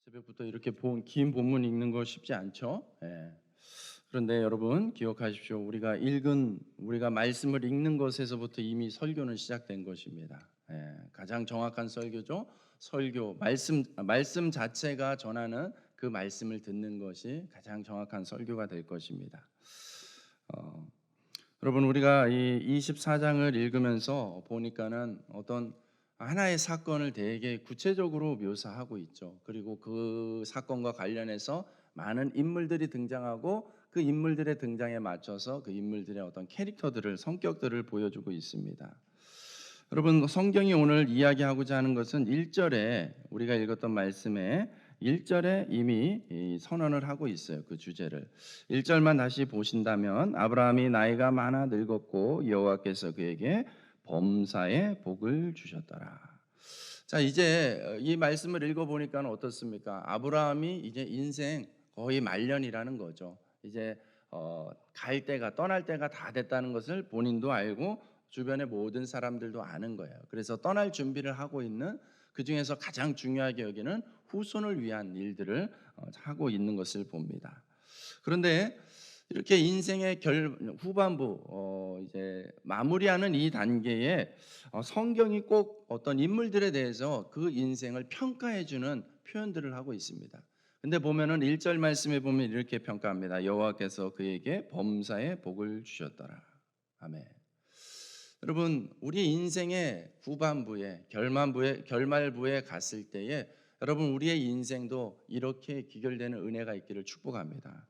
새벽부터 이렇게 긴 본문 읽는 거 쉽지 않죠? 예. 그런데 여러분 기억하십시오. 우리가 말씀을 읽는 것에서부터 이미 설교는 시작된 것입니다. 예. 가장 정확한 설교죠. 말씀 자체가 전하는 그 말씀을 듣는 것이 가장 정확한 설교가 될 것입니다. 어, 여러분 우리가 이 24장을 읽으면서 보니까는 어떤 하나의 사건을 되게 구체적으로 묘사하고 있죠. 그리고 그 사건과 관련해서 많은 인물들이 등장하고 그 인물들의 등장에 맞춰서 그 인물들의 어떤 성격들을 보여주고 있습니다. 여러분 성경이 오늘 이야기하고자 하는 것은 1절에 우리가 읽었던 말씀에 1절에 이미 선언을 하고 있어요. 그 주제를. 1절만 다시 보신다면 아브라함이 나이가 많아 늙었고 여호와께서 그에게 범사의 복을 주셨더라. 자, 이제 이 말씀을 읽어 보니까 어떻습니까? 아브라함이 이제 인생 거의 말년이라는 거죠. 이제 떠날 때가 다 됐다는 것을 본인도 알고 주변의 모든 사람들도 아는 거예요. 그래서 떠날 준비를 하고 있는 그 중에서 가장 중요하게 여기는 후손을 위한 일들을 하고 있는 것을 봅니다. 그런데 이렇게 인생의 후반부 이제 마무리하는 이 단계에 성경이 꼭 어떤 인물들에 대해서 그 인생을 평가해 주는 표현들을 하고 있습니다. 근데 보면은 1절 말씀에 보면 이렇게 평가합니다. 여호와께서 그에게 범사의 복을 주셨더라. 아멘. 여러분, 우리 인생의 결말부에 갔을 때에 여러분 우리의 인생도 이렇게 귀결되는 은혜가 있기를 축복합니다.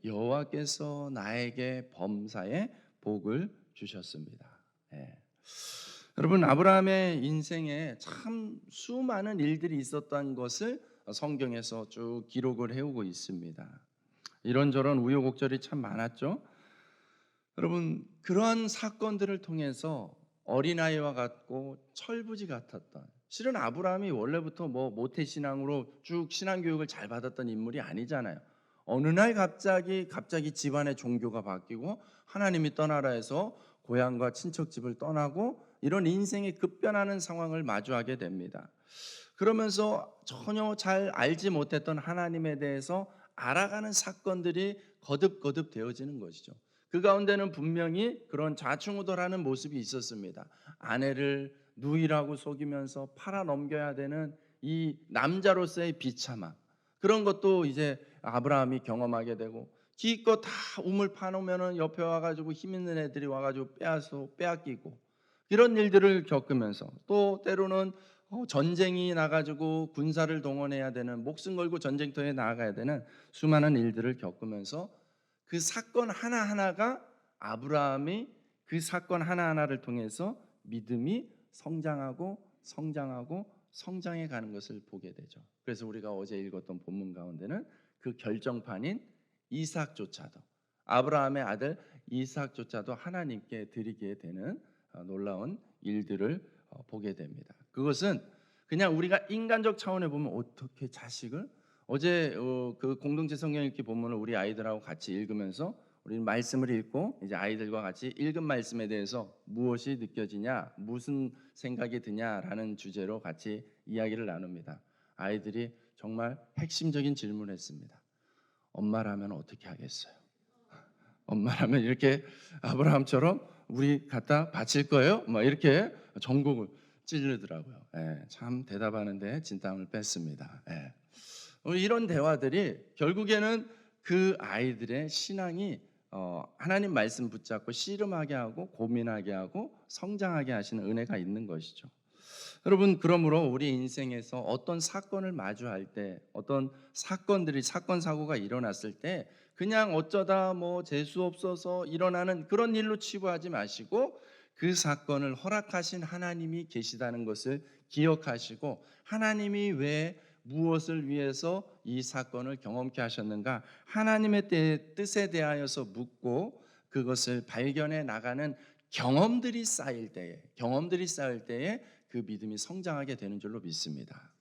여호와께서 나에게 범사의 복을 주셨습니다. 예. 여러분 아브라함의 인생에 참 수많은 일들이 있었던 것을 성경에서 쭉 기록을 해오고 있습니다. 이런저런 우여곡절이 참 많았죠. 여러분 그러한 사건들을 통해서 어린아이와 같고 철부지 같았던, 실은 아브라함이 원래부터 뭐 모태신앙으로 쭉 신앙교육을 잘 받았던 인물이 아니잖아요. 어느 날 갑자기 집안의 종교가 바뀌고 하나님이 떠나라 해서 고향과 친척집을 떠나고 이런 인생이 급변하는 상황을 마주하게 됩니다. 그러면서 전혀 잘 알지 못했던 하나님에 대해서 알아가는 사건들이 거듭거듭 되어지는 것이죠. 그 가운데는 분명히 그런 좌충우돌하는 모습이 있었습니다. 아내를 누이라고 속이면서 팔아 넘겨야 되는 이 남자로서의 비참함, 그런 것도 이제 아브라함이 경험하게 되고, 기껏 다 우물 파놓으면은 옆에 와가지고 힘 있는 애들이 와가지고 빼앗기고, 이런 일들을 겪으면서 또 때로는 전쟁이 나가지고 군사를 동원해야 되는, 목숨 걸고 전쟁터에 나아가야 되는 수많은 일들을 겪으면서 그 사건 하나하나가, 아브라함이 그 사건 하나하나를 통해서 믿음이 성장해 가는 것을 보게 되죠. 그래서 우리가 어제 읽었던 본문 가운데는 그 결정판인 이삭조차도, 아브라함의 아들 이삭조차도 하나님께 드리게 되는 놀라운 일들을 보게 됩니다. 그것은 그냥 우리가 인간적 차원에 보면 어떻게 자식을, 어제 그 공동체 성경 읽기 본문을 우리 아이들하고 같이 읽으면서 우리는 말씀을 읽고 이제 아이들과 같이 읽은 말씀에 대해서 무엇이 느껴지냐, 무슨 생각이 드냐라는 주제로 같이 이야기를 나눕니다. 아이들이 정말 핵심적인 질문을 했습니다. 엄마라면 어떻게 하겠어요? 엄마라면 이렇게 아브라함처럼 우리 갖다 바칠 거예요? 막 이렇게 전곡을 찌르더라고요. 예, 참 대답하는데 진땀을 뺐습니다. 예. 이런 대화들이 결국에는 그 아이들의 신앙이 하나님 말씀 붙잡고 씨름하게 하고 고민하게 하고 성장하게 하시는 은혜가 있는 것이죠. 여러분 그러므로 우리 인생에서 어떤 사건을 마주할 때, 어떤 사건 사고가 일어났을 때 그냥 어쩌다 뭐 재수 없어서 일어나는 그런 일로 치부하지 마시고 그 사건을 허락하신 하나님이 계시다는 것을 기억하시고, 하나님이 왜 무엇을 위해서 이 사건을 경험케 하셨는가, 하나님의 뜻에 대하여서 묻고 그것을 발견해 나가는 경험들이 쌓일 때에 그 믿음이 성장하게 되는 줄로 믿습니다.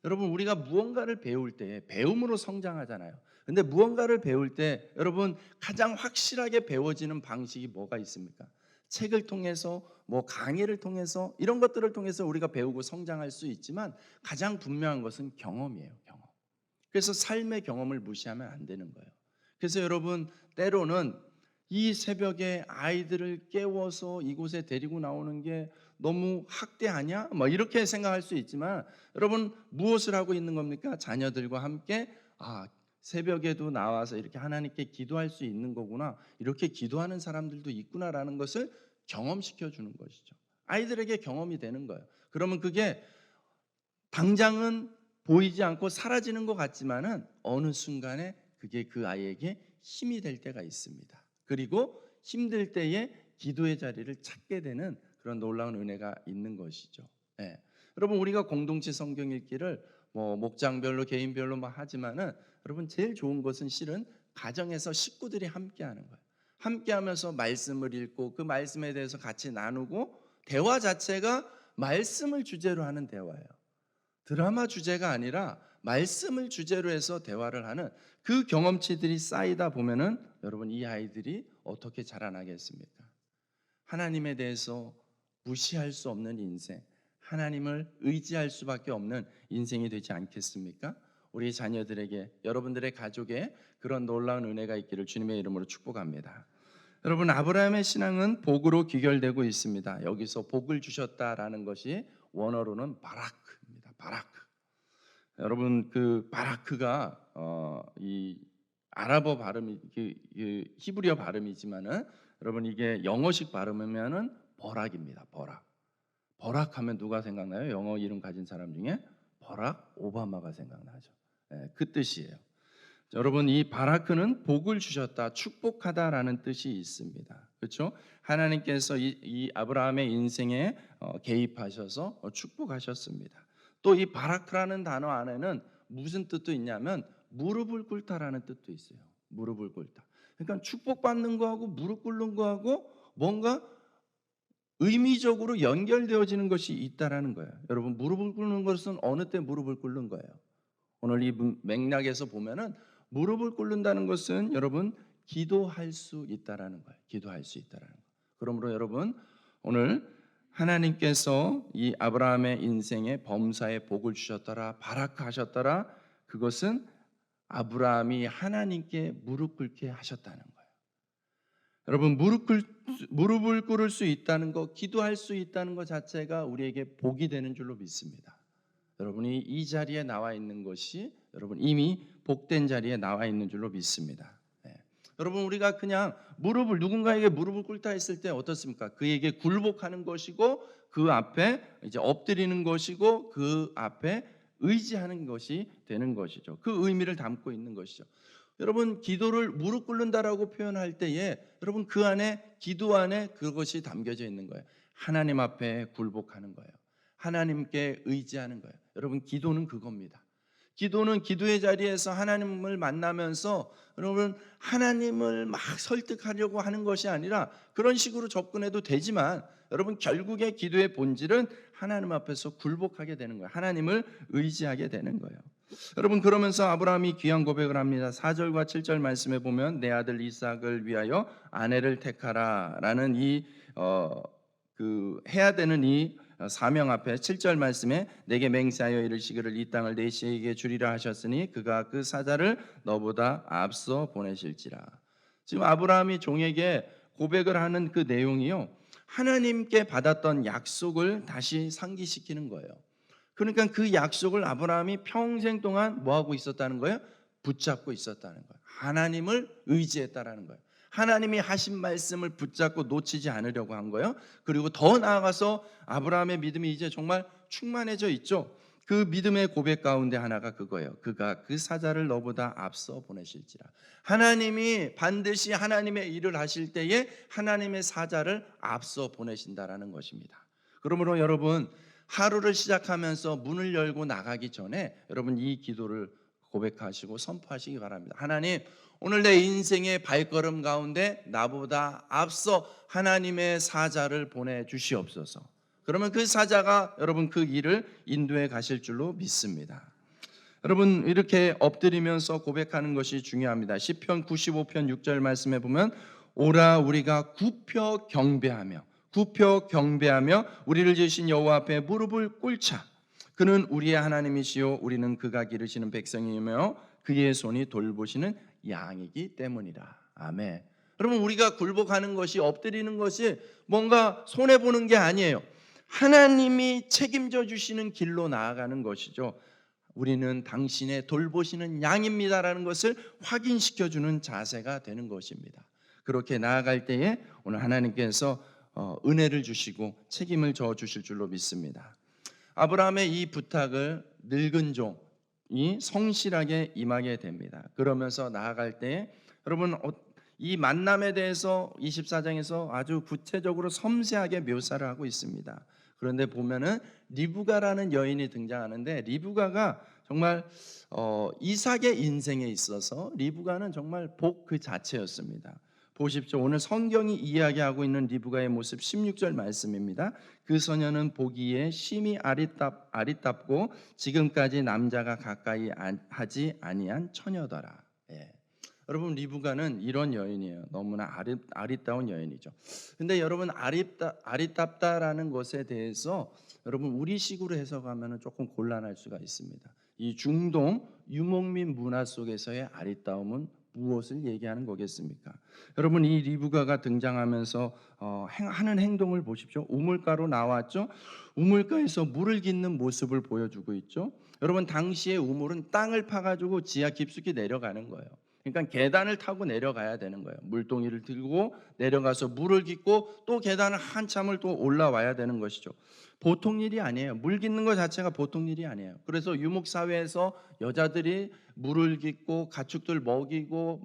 여러분 우리가 무언가를 배울 때 배움으로 성장하잖아요. 근데 무언가를 배울 때 여러분 가장 확실하게 배워지는 방식이 뭐가 있습니까? 책을 통해서, 뭐 강의를 통해서, 이런 것들을 통해서 우리가 배우고 성장할 수 있지만 가장 분명한 것은 경험이에요. 경험. 그래서 삶의 경험을 무시하면 안 되는 거예요. 그래서 여러분, 때로는 이 새벽에 아이들을 깨워서 이곳에 데리고 나오는 게 너무 학대하냐? 뭐 이렇게 생각할 수 있지만, 여러분 무엇을 하고 있는 겁니까? 자녀들과 함께 새벽에도 나와서 이렇게 하나님께 기도할 수 있는 거구나, 이렇게 기도하는 사람들도 있구나라는 것을 경험시켜 주는 것이죠. 아이들에게 경험이 되는 거예요. 그러면 그게 당장은 보이지 않고 사라지는 것 같지만은 어느 순간에 그게 그 아이에게 힘이 될 때가 있습니다. 그리고 힘들 때에 기도의 자리를 찾게 되는 그런 놀라운 은혜가 있는 것이죠. 예. 여러분, 우리가 공동체 성경 읽기를 뭐 목장별로 개인별로 뭐 하지만은, 여러분 제일 좋은 것은 실은 가정에서 식구들이 함께하는 거예요. 함께하면서 말씀을 읽고 그 말씀에 대해서 같이 나누고, 대화 자체가 말씀을 주제로 하는 대화예요. 드라마 주제가 아니라 말씀을 주제로 해서 대화를 하는 그 경험치들이 쌓이다 보면은, 여러분 이 아이들이 어떻게 자라나겠습니까? 하나님에 대해서 무시할 수 없는 인생, 하나님을 의지할 수밖에 없는 인생이 되지 않겠습니까? 우리 자녀들에게, 여러분들의 가족에 그런 놀라운 은혜가 있기를 주님의 이름으로 축복합니다. 여러분, 아브라함의 신앙은 복으로 귀결되고 있습니다. 여기서 복을 주셨다라는 것이 원어로는 바라크입니다. 바라크. 여러분, 그 바라크가 이 아랍어 발음이 히브리어 발음이지만은, 여러분 이게 영어식 발음이면은 버락입니다. 버락. 버락하면 누가 생각나요? 영어 이름 가진 사람 중에 버락 오바마가 생각나죠. 그 뜻이에요. 여러분, 이 바라크는 복을 주셨다, 축복하다라는 뜻이 있습니다. 그렇죠? 하나님께서 이 아브라함의 인생에 개입하셔서 축복하셨습니다. 또 이 바라크라는 단어 안에는 무슨 뜻도 있냐면 무릎을 꿇다라는 뜻도 있어요. 무릎을 꿇다. 그러니까 축복받는 거하고 무릎 꿇는 거하고 뭔가 의미적으로 연결되어지는 것이 있다라는 거예요. 여러분, 무릎을 꿇는 것은 어느 때 무릎을 꿇는 거예요? 오늘 이 맥락에서 보면은 무릎을 꿇는다는 것은 여러분 기도할 수 있다라는 거예요. 기도할 수 있다라는 거. 그러므로 여러분, 오늘 하나님께서 이 아브라함의 인생에 범사에 복을 주셨더라, 바라크하셨더라, 그것은 아브라함이 하나님께 무릎 꿇게 하셨다는 거예요. 여러분, 무릎을 꿇을 수 있다는 것, 기도할 수 있다는 것 자체가 우리에게 복이 되는 줄로 믿습니다. 여러분이 이 자리에 나와 있는 것이 여러분 이미 복된 자리에 나와 있는 줄로 믿습니다. 여러분, 우리가 그냥 누군가에게 무릎을 꿇다 했을 때 어떻습니까? 그에게 굴복하는 것이고, 그 앞에 이제 엎드리는 것이고, 그 앞에 의지하는 것이 되는 것이죠. 그 의미를 담고 있는 것이죠. 여러분, 기도를 무릎 꿇는다라고 표현할 때에 여러분 그 안에, 기도 안에 그것이 담겨져 있는 거예요. 하나님 앞에 굴복하는 거예요. 하나님께 의지하는 거예요. 여러분, 기도는 그겁니다. 기도는 기도의 자리에서 하나님을 만나면서 여러분 하나님을 막 설득하려고 하는 것이 아니라, 그런 식으로 접근해도 되지만 여러분 결국에 기도의 본질은 하나님 앞에서 굴복하게 되는 거예요. 하나님을 의지하게 되는 거예요. 여러분, 그러면서 아브라함이 귀한 고백을 합니다. 4절과 7절 말씀에 보면 내 아들 이삭을 위하여 아내를 택하라 라는 해야 되는 이 사명 앞에 7절 말씀에 내게 맹세하여 이르시기를 이 땅을 내 씨에게 주리라 하셨으니 그가 그 사자를 너보다 앞서 보내실지라. 지금 아브라함이 종에게 고백을 하는 그 내용이요, 하나님께 받았던 약속을 다시 상기시키는 거예요. 그러니까 그 약속을 아브라함이 평생 동안 뭐하고 있었다는 거예요? 붙잡고 있었다는 거예요. 하나님을 의지했다라는 거예요. 하나님이 하신 말씀을 붙잡고 놓치지 않으려고 한 거예요. 그리고 더 나아가서 아브라함의 믿음이 이제 정말 충만해져 있죠. 그 믿음의 고백 가운데 하나가 그거예요. 그가 그 사자를 너보다 앞서 보내실지라. 하나님이 반드시 하나님의 일을 하실 때에 하나님의 사자를 앞서 보내신다라는 것입니다. 그러므로 여러분, 하루를 시작하면서 문을 열고 나가기 전에 여러분 이 기도를 고백하시고 선포하시기 바랍니다. 하나님, 오늘 내 인생의 발걸음 가운데 나보다 앞서 하나님의 사자를 보내주시옵소서. 그러면 그 사자가 여러분 그 일을 인도해 가실 줄로 믿습니다. 여러분, 이렇게 엎드리면서 고백하는 것이 중요합니다. 시편 95편 6절 말씀에 보면 오라 우리가 굽혀 경배하며 우리를 지으신 여호와 앞에 무릎을 꿇자. 그는 우리의 하나님이시요 우리는 그가 기르시는 백성이며 그의 손이 돌보시는 양이기 때문이라. 아멘. 여러분, 우리가 굴복하는 것이, 엎드리는 것이 뭔가 손해 보는 게 아니에요. 하나님이 책임져 주시는 길로 나아가는 것이죠. 우리는 당신의 돌보시는 양입니다라는 것을 확인시켜 주는 자세가 되는 것입니다. 그렇게 나아갈 때에 오늘 하나님께서 은혜를 주시고 책임을 져 주실 줄로 믿습니다. 아브라함의 이 부탁을 늙은 종이 성실하게 임하게 됩니다. 그러면서 나아갈 때 여러분, 이 만남에 대해서 24장에서 아주 구체적으로 섬세하게 묘사를 하고 있습니다. 그런데 보면은 리브가라는 여인이 등장하는데, 리브가가 정말 이삭의 인생에 있어서 리브가는 정말 복 그 자체였습니다. 보십시오. 오늘 성경이 이야기하고 있는 리브가의 모습 16절 말씀입니다. 그 소녀는 보기에 심히 아리답고 지금까지 남자가 가까이 하지 아니한 처녀더라. 예. 여러분, 리브가는 이런 여인이에요. 너무나 아리따운 여인이죠. 근데 여러분, 아리답다라는 것에 대해서 여러분 우리식으로 해석하면 조금 곤란할 수가 있습니다. 이 중동 유목민 문화 속에서의 아리따움은 무엇을 얘기하는 거겠습니까? 여러분, 이 리브가가 등장하면서 하는 행동을 보십시오. 우물가로 나왔죠. 우물가에서 물을 깃는 모습을 보여주고 있죠. 여러분, 당시의 우물은 땅을 파가지고 지하 깊숙이 내려가는 거예요. 그러니까 계단을 타고 내려가야 되는 거예요. 물동이를 들고 내려가서 물을 깃고 또 계단을 한참을 또 올라와야 되는 것이죠. 보통 일이 아니에요. 물 깃는 것 자체가 보통 일이 아니에요. 그래서 유목 사회에서 여자들이 물을 깃고 가축들 먹이고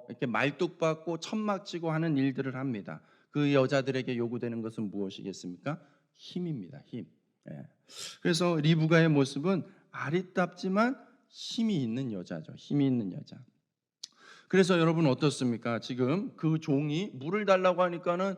이렇게 말뚝 받고 천막 치고 하는 일들을 합니다. 그 여자들에게 요구되는 것은 무엇이겠습니까? 힘입니다. 힘. 예. 그래서 리브가의 모습은 아리답지만 힘이 있는 여자죠. 힘이 있는 여자. 그래서 여러분 어떻습니까? 지금 그 종이 물을 달라고 하니까는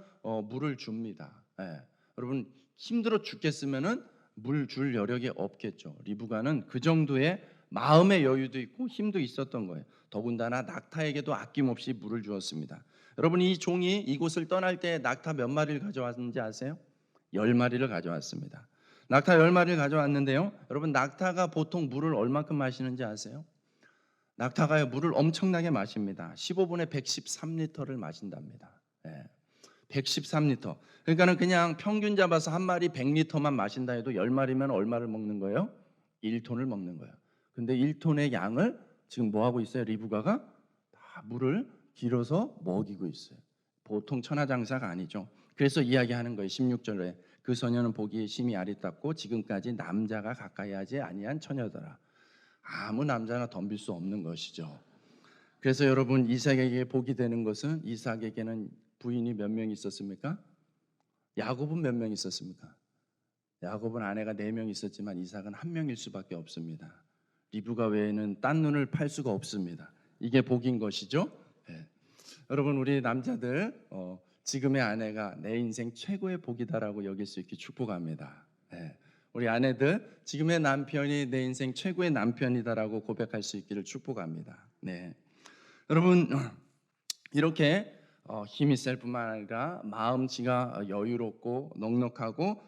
물을 줍니다. 예. 여러분, 힘들어 죽겠으면은 물 줄 여력이 없겠죠. 리브가는 그 정도의 마음의 여유도 있고 힘도 있었던 거예요. 더군다나 낙타에게도 아낌없이 물을 주었습니다. 여러분, 이 종이 이곳을 떠날 때 낙타 몇 마리를 가져왔는지 아세요? 10마리를 가져왔습니다. 낙타 10마리를 가져왔는데요. 여러분, 낙타가 보통 물을 얼마큼 마시는지 아세요? 낙타가 물을 엄청나게 마십니다. 15분에 113리터를 마신답니다. 113리터. 그러니까는 그냥 평균 잡아서 한 마리 100리터만 마신다 해도 10마리면 얼마를 먹는 거예요? 1톤을 먹는 거예요. 근데 1톤의 양을 지금 뭐 하고 있어요? 리브가가 다 물을 길어서 먹이고 있어요. 보통 천하장사가 아니죠. 그래서 이야기하는 거예요. 16절에 그 소녀는 보기에 심히 아리답고 지금까지 남자가 가까이 하지 아니한 처녀더라. 아무 남자나 덤빌 수 없는 것이죠. 그래서 여러분, 이삭에게 복이 되는 것은, 이삭에게는 부인이 몇 명 있었습니까? 야곱은 몇 명 있었습니까? 야곱은 아내가 4명 있었지만 이삭은 1명일 수밖에 없습니다. 리브가 외에는 딴 눈을 팔 수가 없습니다. 이게 복인 것이죠. 네. 여러분, 우리 남자들 지금의 아내가 내 인생 최고의 복이다라고 여길 수 있게 축복합니다. 네. 우리 아내들, 지금의 남편이 내 인생 최고의 남편이다라고 고백할 수 있기를 축복합니다. 네. 여러분, 이렇게 힘이 셀 뿐만 아니라 마음씨가 여유롭고 넉넉하고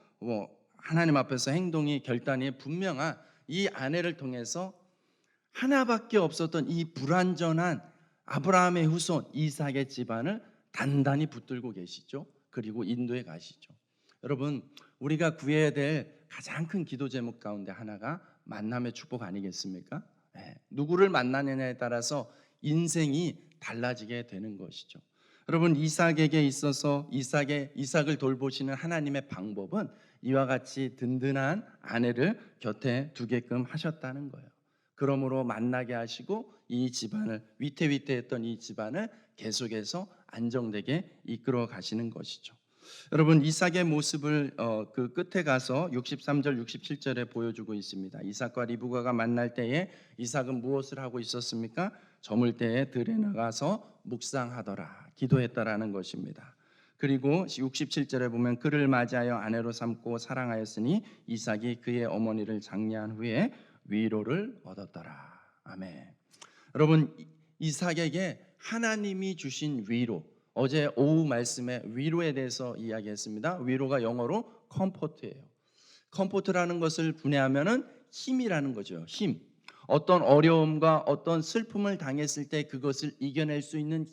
하나님 앞에서 행동이 결단이 분명한 이 아내를 통해서 하나밖에 없었던 이 불완전한 아브라함의 후손 이삭의 집안을 단단히 붙들고 계시죠. 그리고 인도에 가시죠. 여러분, 우리가 구해야 될 가장 큰 기도 제목 가운데 하나가 만남의 축복 아니겠습니까? 네. 누구를 만나느냐에 따라서 인생이 달라지게 되는 것이죠. 여러분, 이삭에게 있어서 이삭을 돌보시는 하나님의 방법은 이와 같이 든든한 아내를 곁에 두게끔 하셨다는 거예요. 그러므로 만나게 하시고 이 집안을 위태위태했던 이 집안을 계속해서 안정되게 이끌어 가시는 것이죠. 여러분, 이삭의 모습을 그 끝에 가서 63절 67절에 보여주고 있습니다. 이삭과 리브가가 만날 때에 이삭은 무엇을 하고 있었습니까? 저물 때에 들에 나가서 묵상하더라, 기도했다라는 것입니다. 그리고 67절에 보면 그를 맞이하여 아내로 삼고 사랑하였으니 이삭이 그의 어머니를 장례한 후에 위로를 얻었더라. 아멘. 여러분, 이삭에게 하나님이 주신 위로, 어제 오후 말씀에 위로에 대해서 이야기했습니다. 위로가 영어로 컴포트예요. 컴포트라는 것을 분해하면은 힘이라는 거죠. 힘. 어떤 어려움과 어떤 슬픔을 당했을 때 그것을 이겨낼 수 있는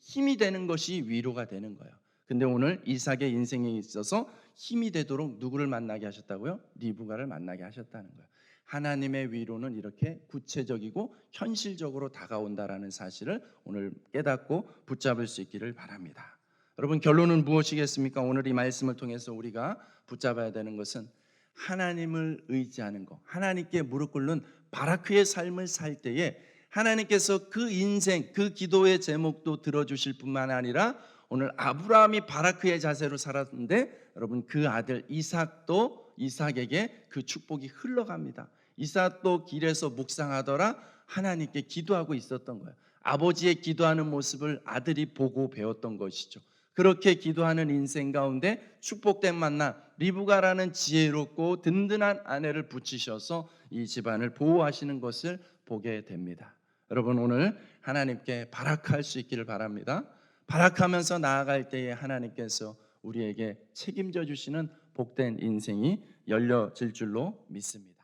힘이 되는 것이 위로가 되는 거예요. 근데 오늘 이삭의 인생에 있어서 힘이 되도록 누구를 만나게 하셨다고요? 리브가를 만나게 하셨다는 거예요. 하나님의 위로는 이렇게 구체적이고 현실적으로 다가온다라는 사실을 오늘 깨닫고 붙잡을 수 있기를 바랍니다. 여러분, 결론은 무엇이겠습니까? 오늘 이 말씀을 통해서 우리가 붙잡아야 되는 것은 하나님을 의지하는 것, 하나님께 무릎 꿇는 바라크의 삶을 살 때에 하나님께서 그 인생, 그 기도의 제목도 들어주실 뿐만 아니라 오늘 아브라함이 바라크의 자세로 살았는데 여러분, 그 아들 이삭에게 그 축복이 흘러갑니다. 이삭도 길에서 묵상하더라 하나님께 기도하고 있었던 거예요. 아버지의 기도하는 모습을 아들이 보고 배웠던 것이죠. 그렇게 기도하는 인생 가운데 축복된 만남, 리브가라는 지혜롭고 든든한 아내를 붙이셔서 이 집안을 보호하시는 것을 보게 됩니다. 여러분, 오늘 하나님께 바라크할 수 있기를 바랍니다. 바라크하면서 나아갈 때에 하나님께서 우리에게 책임져 주시는 복된 인생이 열려질 줄로 믿습니다.